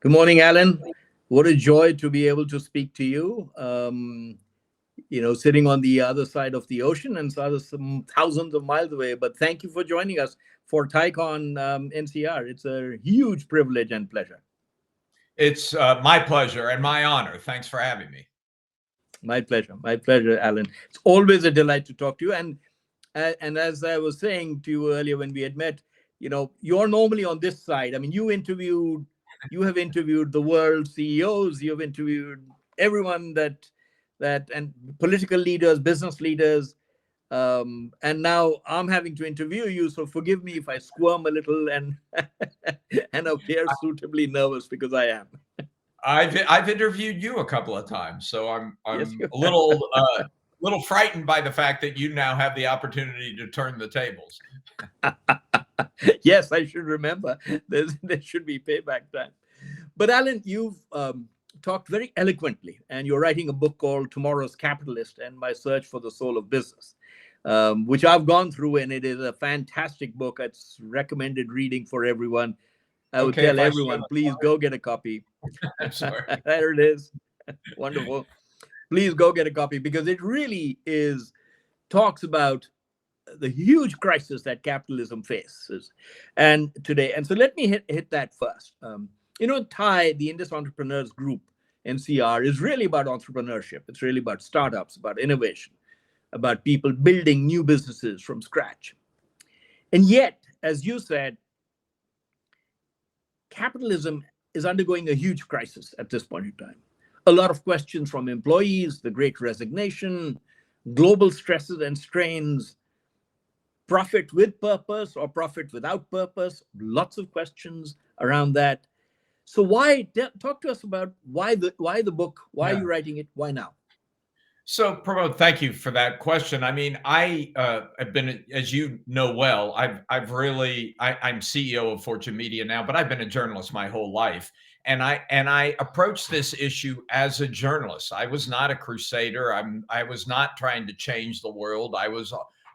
Good morning, Alan. What a joy to be able to speak to you. Sitting on the other side of the ocean and so some thousands of miles away. But thank you for joining us for TiEcon NCR. It's a huge privilege and pleasure. It's my pleasure and my honor. Thanks for having me. My pleasure, Alan. It's always a delight to talk to you. And as I was saying to you earlier when we had met, you're normally on this side. I mean, you have interviewed the world CEOs, you have interviewed everyone that and political leaders, business leaders, and now I'm having to interview you. So forgive me if I squirm a little and and appear suitably nervous, because I am. I've interviewed you a couple of times, so I'm Yes, a little frightened by the fact that you now have the opportunity to turn the tables. Yes, I should remember. There should be payback time. But Alan, you've talked very eloquently, and you're writing a book called Tomorrow's Capitalist and My Search for the Soul of Business, which I've gone through, and it is a fantastic book. It's recommended reading for everyone. I would tell everyone, please go get a copy. I'm sorry. There it is. Wonderful. Please go get a copy, because it really talks about the huge crisis that capitalism faces and today. And so let me hit that first. TiE, the Indus Entrepreneurs Group, NCR, is really about entrepreneurship. It's really about startups, about innovation, about people building new businesses from scratch. And yet, as you said, capitalism is undergoing a huge crisis at this point in time. A lot of questions from employees, the great resignation, global stresses and strains, profit with purpose or profit without purpose, lots of questions around that. So talk to us about why the book, why are you writing it, why now? So, Pramod, thank you for that question. I mean, I have been, as you know well, I'm CEO of Fortune Media now, but I've been a journalist my whole life, and I approached this issue as a journalist. I was not a crusader. I was not trying to change the world.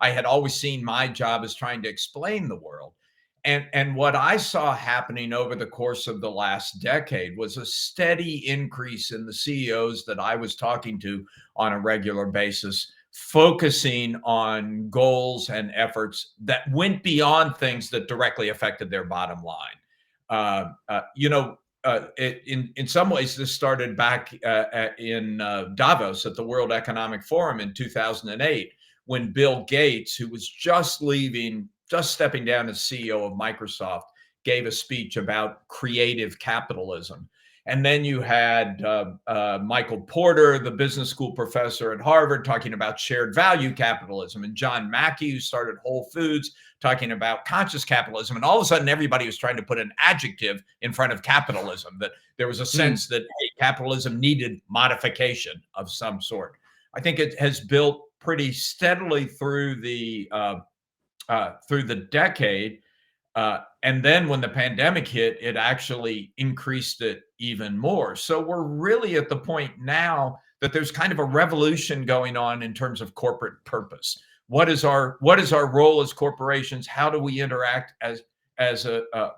I had always seen my job as trying to explain the world. And what I saw happening over the course of the last decade was a steady increase in the CEOs that I was talking to on a regular basis, focusing on goals and efforts that went beyond things that directly affected their bottom line. In some ways, this started back in Davos at the World Economic Forum in 2008, when Bill Gates, who was just stepping down as CEO of Microsoft, gave a speech about creative capitalism. And then you had Michael Porter, the business school professor at Harvard, talking about shared value capitalism, and John Mackey, who started Whole Foods, talking about conscious capitalism. And all of a sudden, everybody was trying to put an adjective in front of capitalism, that there was a sense that capitalism needed modification of some sort. I think it has built pretty steadily through the decade. And then when the pandemic hit, it actually increased it even more. So we're really at the point now that there's kind of a revolution going on in terms of corporate purpose. What is our role as corporations? How do we interact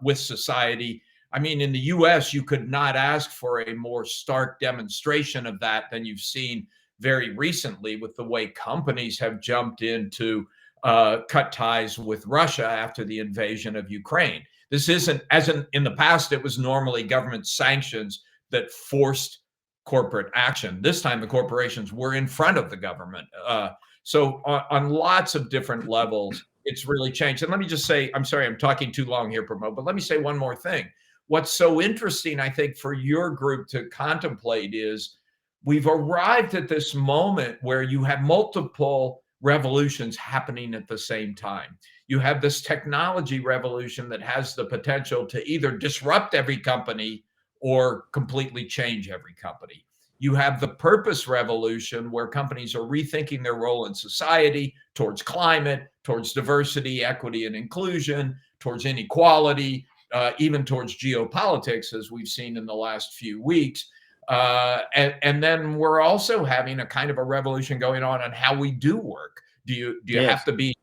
with society? I mean, in the US, you could not ask for a more stark demonstration of that than you've seen very recently, with the way companies have jumped in to cut ties with Russia after the invasion of Ukraine. This isn't, as in the past, it was normally government sanctions that forced corporate action. This time, the corporations were in front of the government. So on lots of different levels, it's really changed. And let me just say, I'm sorry, I'm talking too long here, Pramod, but let me say one more thing. What's so interesting, I think, for your group to contemplate is we've arrived at this moment where you have multiple revolutions happening at the same time. You have this technology revolution that has the potential to either disrupt every company or completely change every company. You have the purpose revolution, where companies are rethinking their role in society towards climate, towards diversity, equity, and inclusion, towards inequality, even towards geopolitics, as we've seen in the last few weeks. And then we're also having a kind of a revolution going on how we do work. Do you Yes. have to be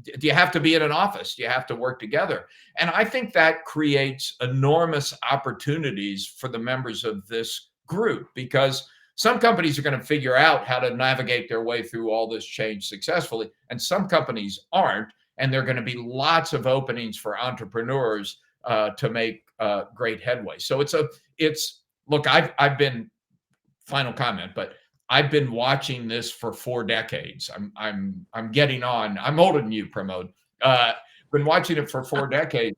do you have to be in an office? Do you have to work together? And I think that creates enormous opportunities for the members of this group, because some companies are going to figure out how to navigate their way through all this change successfully, and some companies aren't. And there are going to be lots of openings for entrepreneurs to make great headway. So look, I've been, final comment, but I've been watching this for 4 decades. I'm getting on. I'm older than you, Pramod. Been watching it for 4 decades.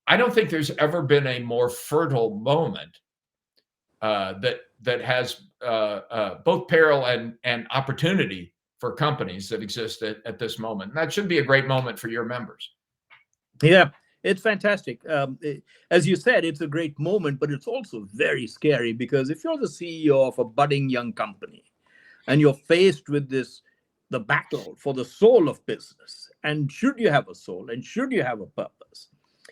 I don't think there's ever been a more fertile moment that has both peril and opportunity for companies that exist at this moment. And that should be a great moment for your members. Yeah, it's fantastic. As you said, it's a great moment, but it's also very scary, because if you're the CEO of a budding young company and you're faced with the battle for the soul of business, and should you have a soul and should you have a purpose,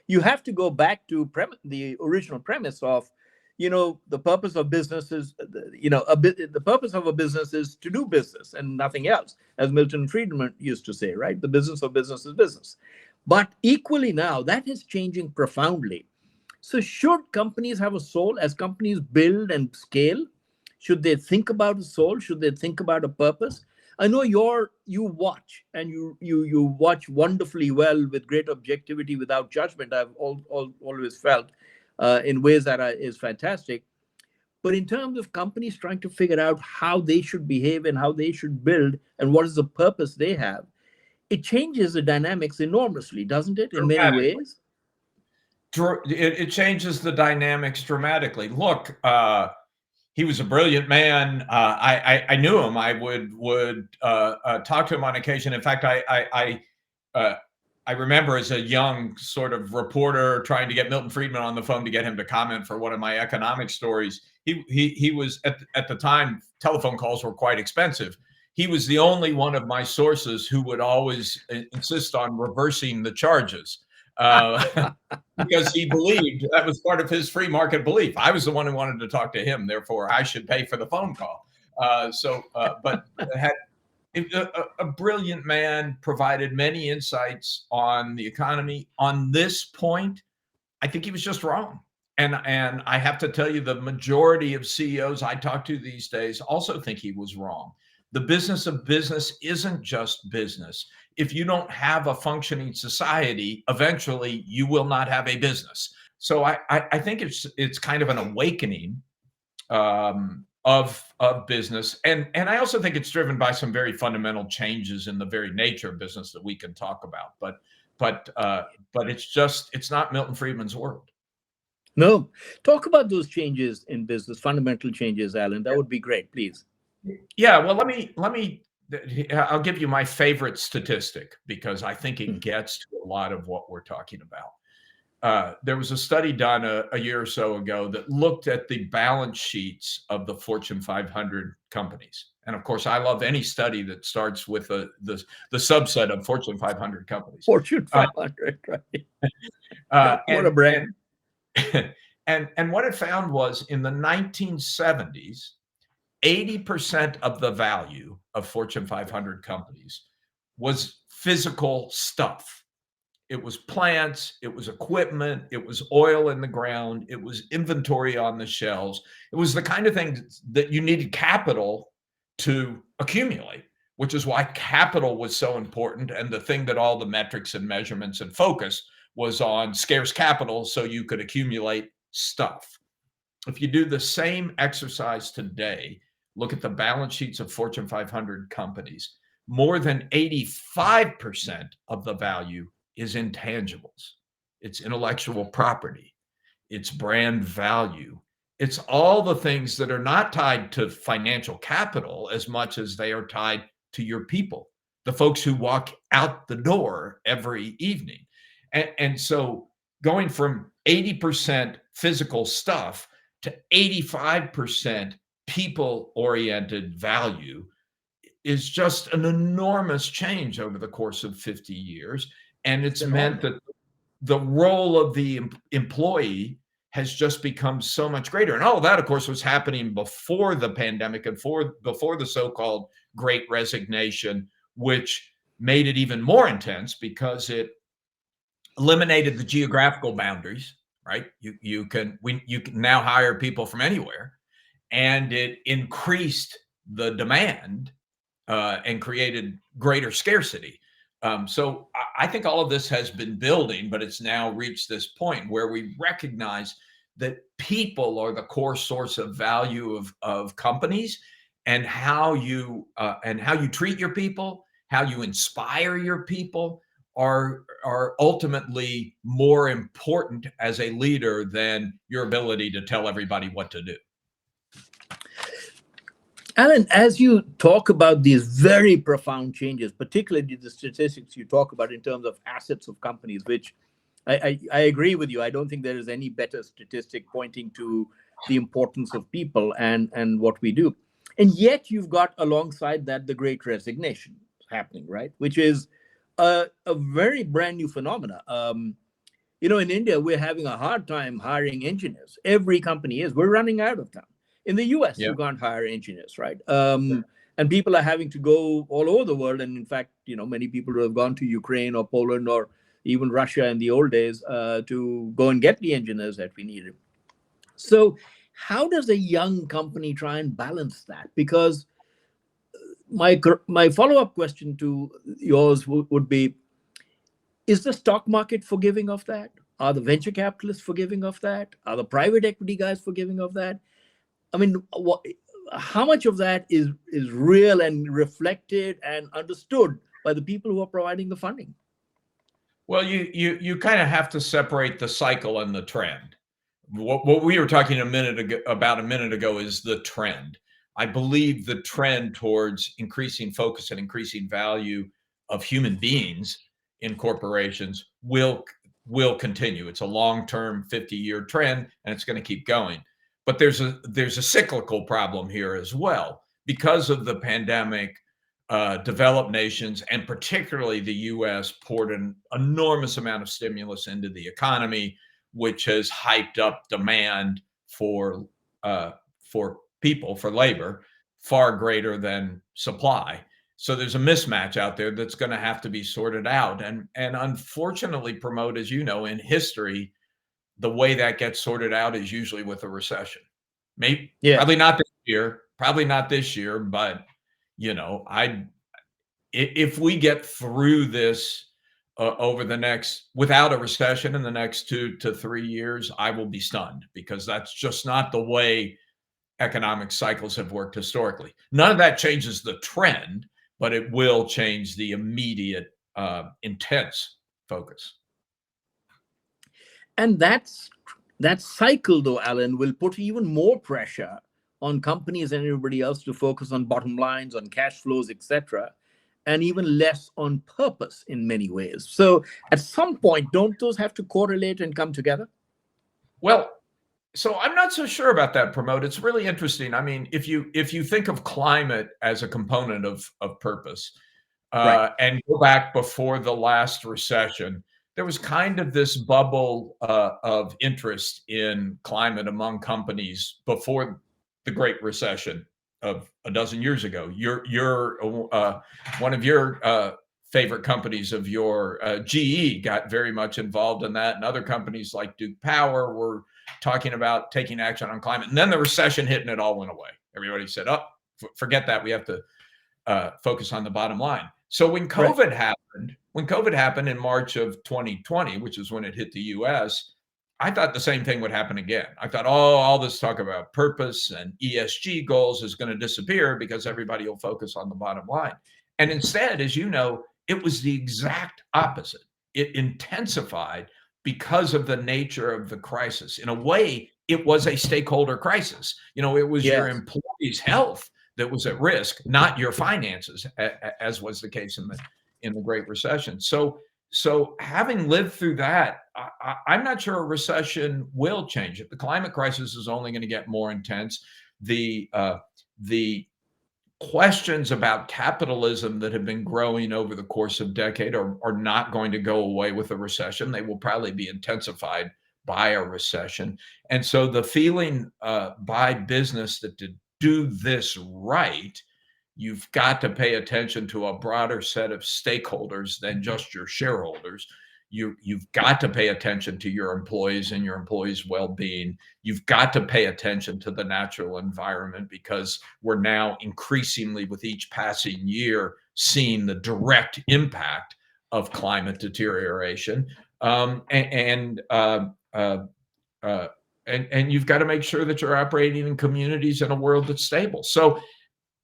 you have to go back to the original premise of, the purpose of business is, the purpose of a business is to do business and nothing else, as Milton Friedman used to say, right? The business of business is business. But equally now, that is changing profoundly. So should companies have a soul as companies build and scale? Should they think about a soul? Should they think about a purpose? I know you watch, and you watch wonderfully well with great objectivity, without judgment. I've always felt in ways that is fantastic. But in terms of companies trying to figure out how they should behave and how they should build and what is the purpose they have, it changes the dynamics enormously, doesn't it, in many ways? It changes the dynamics dramatically. Look, he was a brilliant man. I knew him. I would talk to him on occasion. In fact, I remember as a young sort of reporter trying to get Milton Friedman on the phone to get him to comment for one of my economic stories. He was at the time, telephone calls were quite expensive. He was the only one of my sources who would always insist on reversing the charges. Because he believed that was part of his free market belief. I was the one who wanted to talk to him, therefore I should pay for the phone call. But had a brilliant man, provided many insights on the economy. On this point, I think he was just wrong. And I have to tell you, the majority of CEOs I talk to these days also think he was wrong. The business of business isn't just business. If you don't have a functioning society, eventually you will not have a business. So I think it's kind of an awakening of business, and I also think it's driven by some very fundamental changes in the very nature of business that we can talk about. But it's not Milton Friedman's world. No, talk about those changes in business, fundamental changes, Alan. That would be great, please. Yeah, well, I'll give you my favorite statistic, because I think it gets to a lot of what we're talking about. There was a study done a year or so ago that looked at the balance sheets of the Fortune 500 companies. And of course, I love any study that starts with the subset of Fortune 500 companies. Fortune 500, right? What a brand. And what it found was, in the 1970s, 80% of the value of Fortune 500 companies was physical stuff. It was plants, it was equipment, it was oil in the ground, it was inventory on the shelves. It was the kind of thing that you needed capital to accumulate, which is why capital was so important. And the thing that all the metrics and measurements and focus was on scarce capital, so you could accumulate stuff. If you do the same exercise today, look at the balance sheets of Fortune 500 companies, more than 85% of the value is intangibles. It's intellectual property. It's brand value. It's all the things that are not tied to financial capital as much as they are tied to your people, the folks who walk out the door every evening. And so going from 80% physical stuff to 85% people-oriented value is just an enormous change over the course of 50 years. And it's meant that the role of the employee has just become so much greater. And all of that, of course, was happening before the pandemic and before the so-called Great Resignation, which made it even more intense because it eliminated the geographical boundaries, right? You can now hire people from anywhere, and it increased the demand and created greater scarcity. So I think all of this has been building, but it's now reached this point where we recognize that people are the core source of value of companies, and how you treat your people, how you inspire your people are ultimately more important as a leader than your ability to tell everybody what to do. Alan, as you talk about these very profound changes, particularly the statistics you talk about in terms of assets of companies, which I agree with you. I don't think there is any better statistic pointing to the importance of people and what we do. And yet you've got alongside that the Great Resignation happening, right? Which is a very brand new phenomena. In India, we're having a hard time hiring engineers. Every company is. We're running out of time. In the US, Yeah. you can't hire engineers, right? And people are having to go all over the world. And in fact, many people who have gone to Ukraine or Poland or even Russia in the old days to go and get the engineers that we needed. So how does a young company try and balance that? Because my follow-up question to yours would be, is the stock market forgiving of that? Are the venture capitalists forgiving of that? Are the private equity guys forgiving of that? I mean, how much of that is real and reflected and understood by the people who are providing the funding? Well, you kind of have to separate the cycle and the trend. What we were talking about a minute ago is the trend. I believe the trend towards increasing focus and increasing value of human beings in corporations will continue. It's a long-term 50-year trend, and it's going to keep going. But there's a cyclical problem here as well. Because of the pandemic, developed nations, and particularly the US, poured an enormous amount of stimulus into the economy, which has hyped up demand for people, for labor, far greater than supply. So there's a mismatch out there that's going to have to be sorted out. And unfortunately, Pramod, as you know, in history, the way that gets sorted out is usually with a recession. Probably not this year, but if we get through this without a recession in the next 2 to 3 years, I will be stunned, because that's just not the way economic cycles have worked historically. None of that changes the trend, but it will change the immediate intense focus. And that cycle, though, Alan, will put even more pressure on companies and everybody else to focus on bottom lines, on cash flows, etc., and even less on purpose in many ways. So at some point, don't those have to correlate and come together? Well, so I'm not so sure about that, Pramod. It's really interesting. I mean, if you think of climate as a component of purpose, right, and go back before the last recession, there was kind of this bubble of interest in climate among companies before the Great Recession of a dozen years ago. One of your favorite companies of your GE got very much involved in that, and other companies like Duke Power were talking about taking action on climate. And then the recession hit and it all went away. Everybody said, "Oh, forget that. We have to focus on the bottom line." So when COVID happened in March of 2020, which is when it hit the US, I thought the same thing would happen again. I thought, all this talk about purpose and ESG goals is going to disappear because everybody will focus on the bottom line. And instead, as you know, it was the exact opposite. It intensified because of the nature of the crisis. In a way, it was a stakeholder crisis. It was your employees' health that was at risk, not your finances, as was the case in the Great Recession. So having lived through that, I'm not sure a recession will change it. The climate crisis is only going to get more intense. The questions about capitalism that have been growing over the course of decade are not going to go away with a recession. They will probably be intensified by a recession. And so the feeling by business that to do this right you've got to pay attention to a broader set of stakeholders than just your shareholders. You've got to pay attention to your employees and your employees' well-being. You've got to pay attention to the natural environment, because we're now increasingly, with each passing year, seeing the direct impact of climate deterioration. And you've got to make sure that you're operating in communities in a world that's stable. So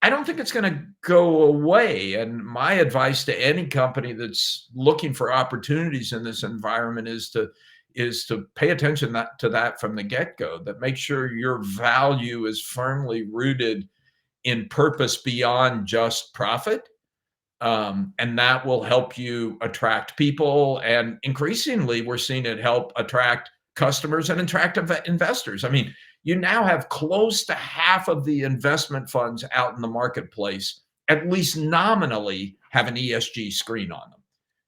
I don't think it's going to go away. And my advice to any company that's looking for opportunities in this environment is to pay attention to that from the get-go, that make sure your value is firmly rooted in purpose beyond just profit. And that will help you attract people. And increasingly, we're seeing it help attract customers and attract investors. I mean, you now have close to half of the investment funds out in the marketplace, at least nominally, have an ESG screen on them.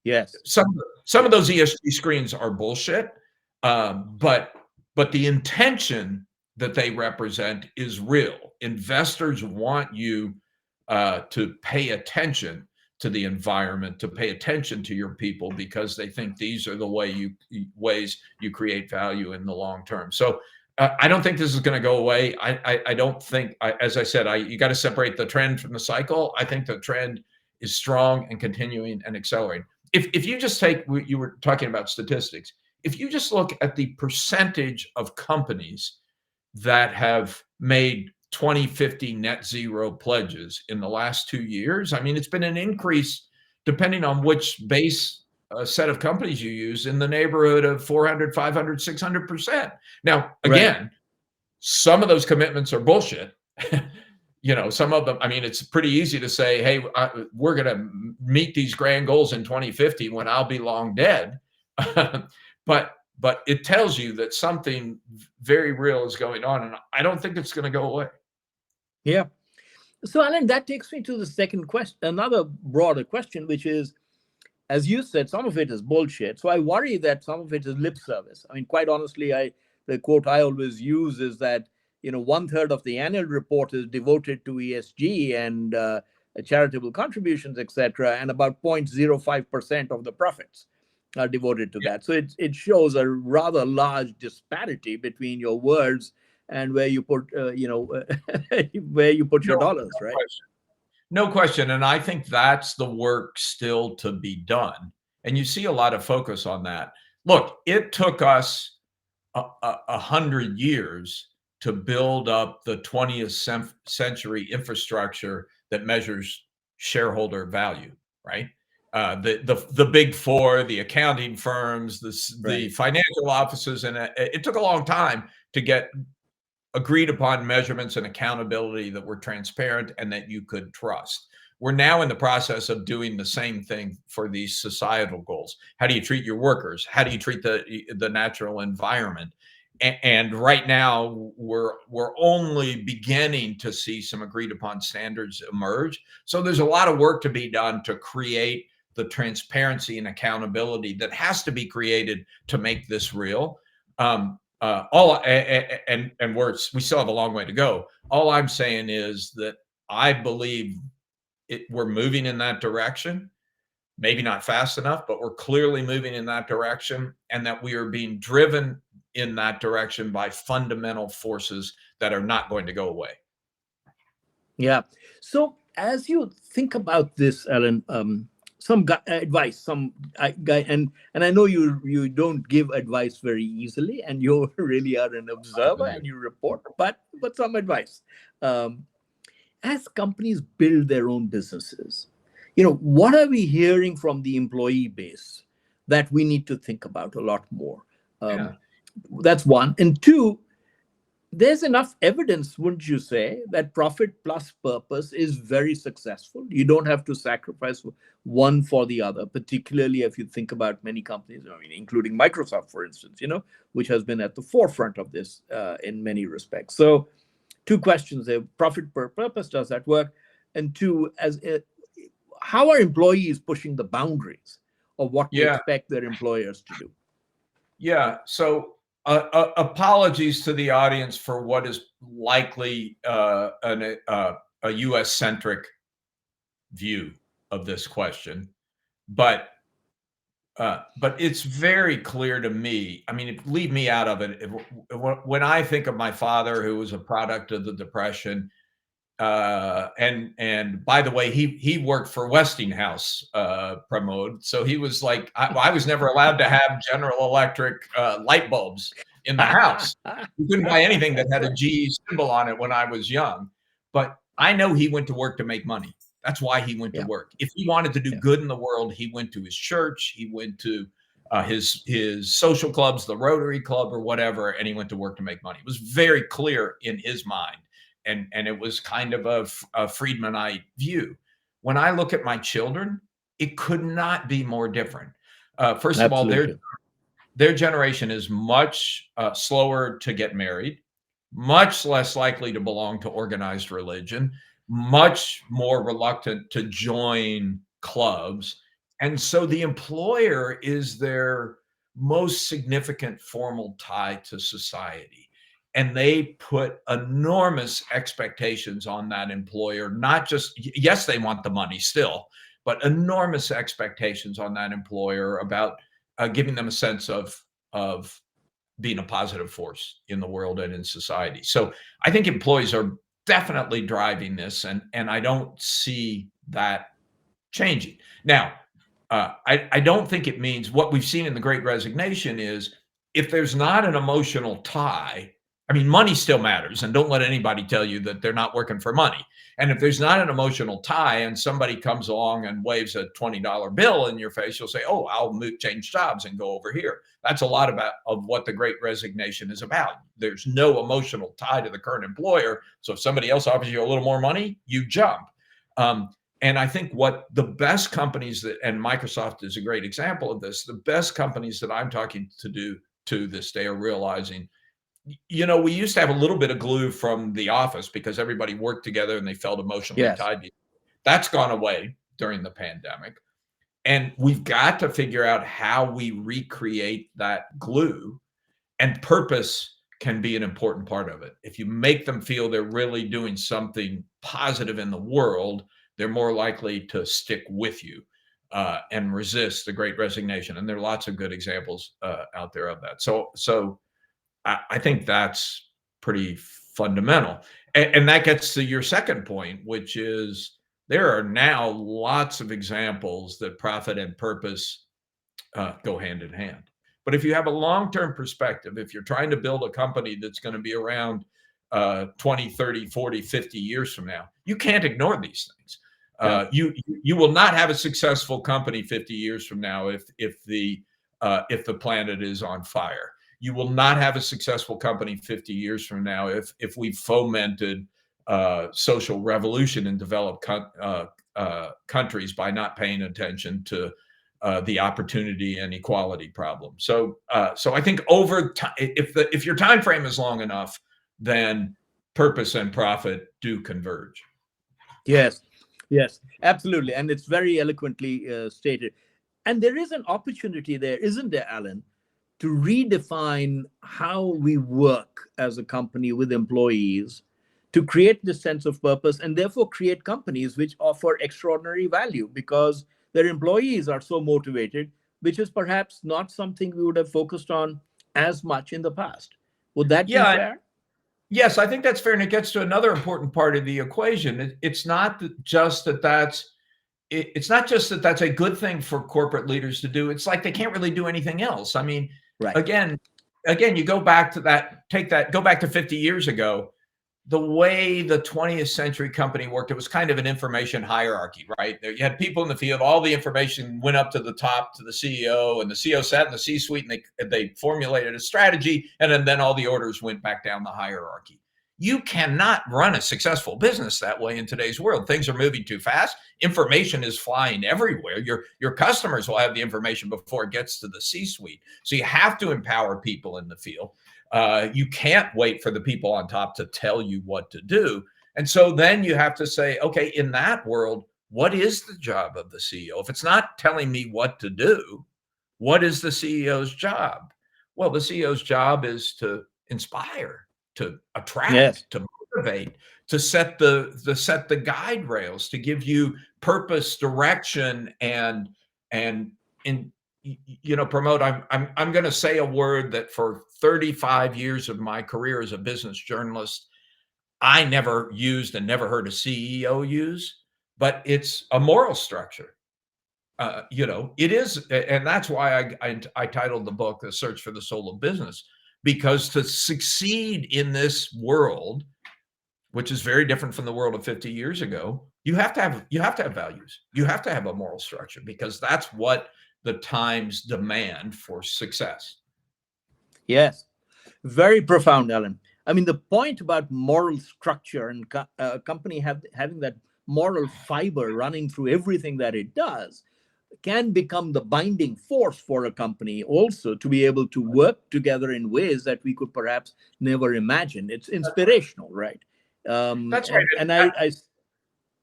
Yes. Some of those ESG screens are bullshit, but the intention that they represent is real. Investors want you to pay attention to the environment, to pay attention to your people, because they think these are the ways you create value in the long term. So I don't think this is going to go away. I don't think, as I said, you got to separate the trend from the cycle. I think the trend is strong and continuing and accelerating. If you just take, you were talking about statistics, if you just look at the percentage of companies that have made 2050 net zero pledges in the last 2 years, I mean, it's been an increase, depending on which base set of companies you use, in the neighborhood of 400, 500, 600%. Now, again, right, some of those commitments are bullshit. Some of them, I mean, it's pretty easy to say, hey, we're going to meet these grand goals in 2050 when I'll be long dead. But it tells you that something very real is going on, and I don't think it's going to go away. Yeah. So, Alan, that takes me to the second question, another broader question, which is, as you said, some of it is bullshit. So I worry that some of it is lip service. I mean, quite honestly, the quote I always use is that, 1/3 of the annual report is devoted to ESG and charitable contributions, etc., and about 0.05% of the profits are devoted to that. So it shows a rather large disparity between your words and where you put, where you put your dollars, right? No question. And I think that's the work still to be done. And you see a lot of focus on that. Look, it took us 100 years to build up the 20th century infrastructure that measures shareholder value, right? The big four, the accounting firms, the financial offices, and it took a long time to get agreed upon measurements and accountability that were transparent and that you could trust. We're now in the process of doing the same thing for these societal goals. How do you treat your workers? How do you treat the natural environment? And right now, we're only beginning to see some agreed upon standards emerge. So there's a lot of work to be done to create the transparency and accountability that has to be created to make this real. We still have a long way to go. All I'm saying is that I believe we're moving in that direction. Maybe not fast enough, but we're clearly moving in that direction, and that we are being driven in that direction by fundamental forces that are not going to go away. Yeah. So as you think about this, Alan, some advice, and I know you don't give advice very easily, and you really are an observer and you report, but some advice. As companies build their own businesses, what are we hearing from the employee base that we need to think about a lot more? That's one. And two, there's enough evidence, wouldn't you say, that profit plus purpose is very successful. You don't have to sacrifice one for the other, particularly if you think about many companies, including Microsoft, for instance, which has been at the forefront of this in many respects. So two questions there: profit per purpose, does that work? And two, how are employees pushing the boundaries of what they expect their employers to do? Yeah. So apologies to the audience for what is likely a US-centric view of this question, but it's very clear to me. I mean, leave me out of it. When I think of my father, who was a product of the Depression, and by the way, he worked for Westinghouse, Pramod. So he was like, I was never allowed to have General Electric light bulbs in the house. You couldn't buy anything that had a GE symbol on it when I was young. But I know he went to work to make money. That's why he went to Yeah. work. If he wanted to do Yeah. good in the world, he went to his church, he went to his social clubs, the Rotary Club or whatever, and he went to work to make money. It was very clear in his mind. And it was kind of a Friedmanite view. When I look at my children, it could not be more different. First of all, their generation is much slower to get married, much less likely to belong to organized religion, much more reluctant to join clubs. And so the employer is their most significant formal tie to society. And they put enormous expectations on that employer, not just, yes, they want the money still, but enormous expectations on that employer about giving them a sense of being a positive force in the world and in society. So I think employees are definitely driving this, and I don't see that changing. Now, I don't think it means what we've seen in the Great Resignation is if there's not an emotional tie. I mean, money still matters, and don't let anybody tell you that they're not working for money. And if there's not an emotional tie and somebody comes along and waves a $20 bill in your face, you'll say, oh, I'll change jobs and go over here. That's a lot of what the Great Resignation is about. There's no emotional tie to the current employer. So if somebody else offers you a little more money, you jump. And I think what the best companies and Microsoft is a great example of this, the best companies that I'm talking to this day are realizing, we used to have a little bit of glue from the office because everybody worked together and they felt emotionally tied to each other. That's gone away during the pandemic. And we've got to figure out how we recreate that glue, and purpose can be an important part of it. If you make them feel they're really doing something positive in the world, they're more likely to stick with you and resist the Great Resignation. And there are lots of good examples out there of that. So I think that's pretty fundamental. And that gets to your second point, which is there are now lots of examples that profit and purpose go hand in hand. But if you have a long-term perspective, if you're trying to build a company that's going to be around 20, 30, 40, 50 years from now, you can't ignore these things. You will not have a successful company 50 years from now if the planet is on fire. You will not have a successful company 50 years from now if we've fomented social revolution in developed countries by not paying attention to the opportunity and equality problem. So I think over time, if your time frame is long enough, then purpose and profit do converge. Yes, absolutely, and it's very eloquently stated. And there is an opportunity there, isn't there, Alan, to redefine how we work as a company with employees to create this sense of purpose and therefore create companies which offer extraordinary value because their employees are so motivated, which is perhaps not something we would have focused on as much in the past. Would that be fair? Yes, I think that's fair. And it gets to another important part of the equation. It's not just that that's a good thing for corporate leaders to do. It's like they can't really do anything else. I mean, again, you go back to go back to 50 years ago. The way the 20th century company worked, it was kind of an information hierarchy, right? You had people in the field, all the information went up to the top to the CEO, and the CEO sat in the C-suite and they formulated a strategy, and then all the orders went back down the hierarchy. You cannot run a successful business that way in today's world. Things are moving too fast. Information is flying everywhere. Your customers will have the information before it gets to the C-suite. So you have to empower people in the field. You can't wait for the people on top to tell you what to do. And so then you have to say, okay, in that world, what is the job of the CEO? If it's not telling me what to do, what is the CEO's job? Well, the CEO's job is to inspire, to attract, to motivate, to set the guide rails, to give you purpose, direction, and in Pramod, I'm going to say a word that for 35 years of my career as a business journalist, I never used and never heard a CEO use, but it's a moral structure. It is, and that's why I titled the book "The Search for the Soul of Business," because to succeed in this world, which is very different from the world of 50 years ago, you have to have values. You have to have a moral structure, because that's what the times demand for success. Yes, very profound, Alan. I mean, the point about moral structure and a company having that moral fiber running through everything that it does can become the binding force for a company also to be able to work together in ways that we could perhaps never imagine. It's inspirational, right? That's right. And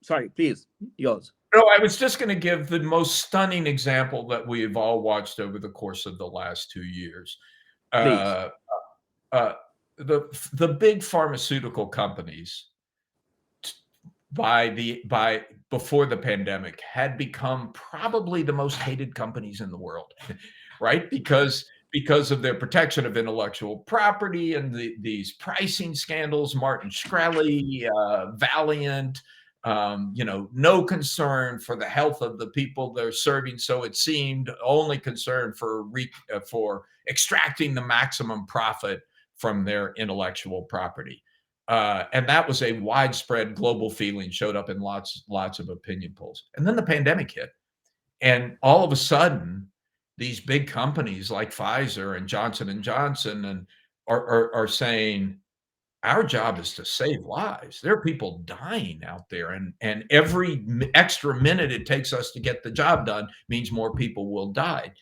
sorry, please, yours. No, I was just going to give the most stunning example that we've all watched over the course of the last 2 years. Please. The big pharmaceutical companies before the pandemic had become probably the most hated companies in the world, right? Because of their protection of intellectual property and these pricing scandals, Martin Shkreli, Valiant, no concern for the health of the people they're serving. So it seemed only concern for extracting the maximum profit from their intellectual property. And that was a widespread global feeling, showed up in lots of opinion polls. And then the pandemic hit. And all of a sudden, these big companies like Pfizer and Johnson & Johnson are saying, our job is to save lives. There are people dying out there. And every extra minute it takes us to get the job done means more people will die.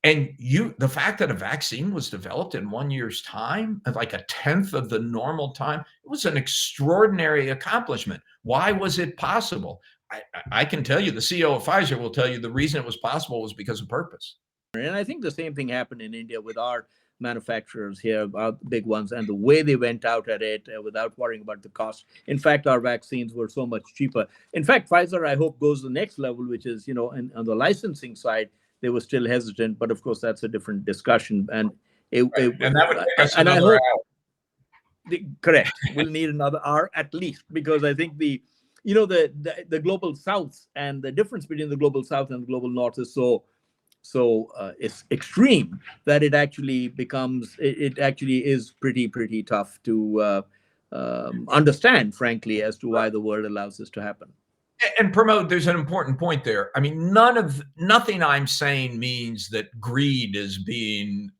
And the fact that a vaccine was developed in 1 year's time, like a tenth of the normal time, it was an extraordinary accomplishment. Why was it possible? I can tell you, the CEO of Pfizer will tell you the reason it was possible was because of purpose. And I think the same thing happened in India with our manufacturers here, our big ones, and the way they went out at it without worrying about the cost. In fact, our vaccines were so much cheaper. In fact, Pfizer, I hope, goes the next level, which is, on the licensing side, they were still hesitant, but of course that's a different discussion. And and that would take us another hour. Correct. We'll need another hour at least, because I think the global South and the difference between the global South and the global North is so it's extreme that it actually is pretty tough to understand, frankly, as to why the world allows this to happen. And Pramod, there's an important point there. I mean, nothing I'm saying means that greed is being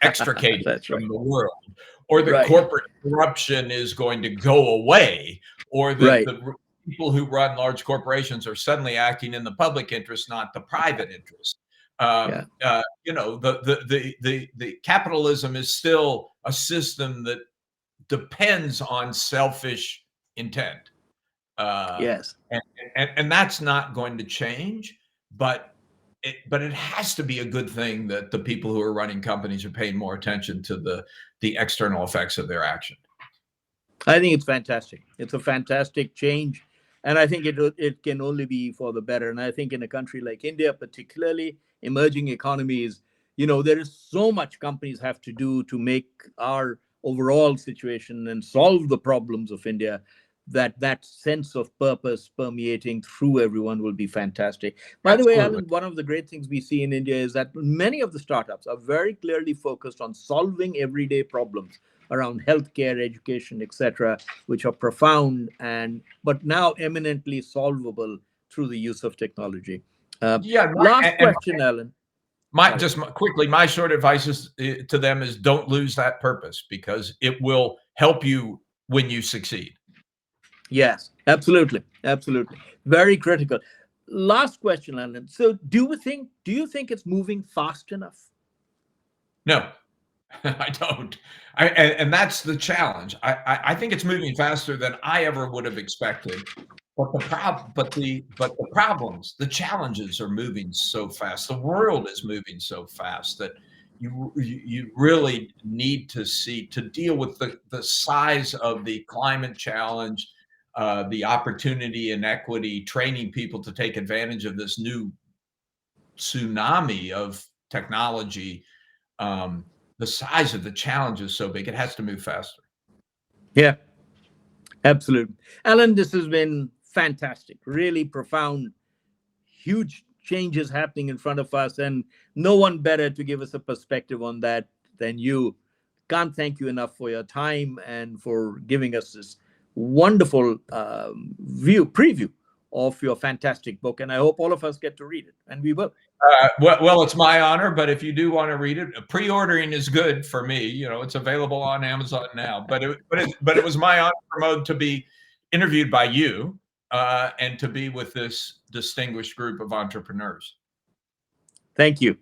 extricated from the world, or that corporate corruption is going to go away, or that the people who run large corporations are suddenly acting in the public interest, not the private interest. The capitalism is still a system that depends on selfish intent. Yes, and that's not going to change, but it has to be a good thing that the people who are running companies are paying more attention to the external effects of their action. I think it's fantastic. It's a fantastic change, and I think it can only be for the better. And I think in a country like India, particularly emerging economies, there is so much companies have to do to make our overall situation and solve the problems of India, that sense of purpose permeating through everyone will be fantastic. By the way, Alan, one of the great things we see in India is that many of the startups are very clearly focused on solving everyday problems around healthcare, education, etc., which are profound but now eminently solvable through the use of technology. Last question, Alan. Just quickly, my short advice to them is don't lose that purpose, because it will help you when you succeed. Yes, absolutely. Very critical. Last question, Alan. So do you think it's moving fast enough? No, I don't. And that's the challenge. I think it's moving faster than I ever would have expected. But the problems, the challenges are moving so fast. The world is moving so fast that you really need to see, to deal with the size of the climate challenge, the opportunity inequity, training people to take advantage of this new tsunami of technology. The size of the challenge is so big, it has to move faster. Yeah, absolutely. Alan, this has been fantastic, really profound, huge changes happening in front of us, and no one better to give us a perspective on that than you. Can't thank you enough for your time and for giving us this wonderful preview of your fantastic book. And I hope all of us get to read it, and we will. Well, it's my honor, but if you do want to read it, pre-ordering is good for me. You know, it's available on Amazon now. But it was my honor, Pramod, to be interviewed by you and to be with this distinguished group of entrepreneurs. Thank you.